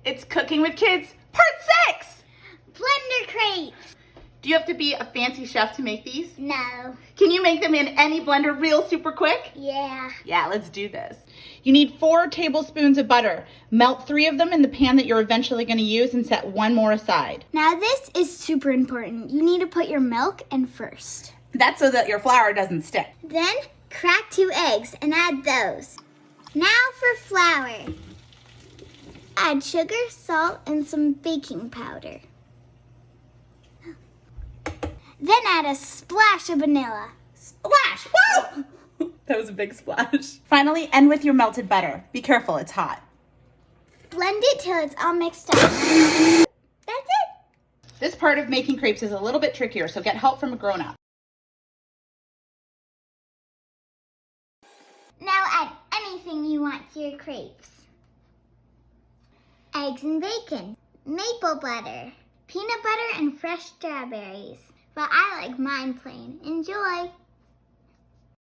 It's Cooking with Kids, Part 6! Blender crepes. Do you have to be a fancy chef to make these? No. Can you make them in any blender real super quick? Yeah. Yeah, let's do this. You need 4 tablespoons of butter. Melt 3 of them in the pan that you're eventually going to use and set 1 more aside. Now this is super important. You need to put your milk in first. That's so that your flour doesn't stick. Then crack 2 eggs and add those. Now for flour. Add sugar, salt, and some baking powder. Then add a splash of vanilla. Splash! Whoa! That was a big splash. Finally, end with your melted butter. Be careful, it's hot. Blend it till it's all mixed up. That's it. This part of making crepes is a little bit trickier, so get help from a grown-up. Now add anything you want to your crepes. Eggs and bacon, maple butter, peanut butter, and fresh strawberries. But I like mine plain. Enjoy!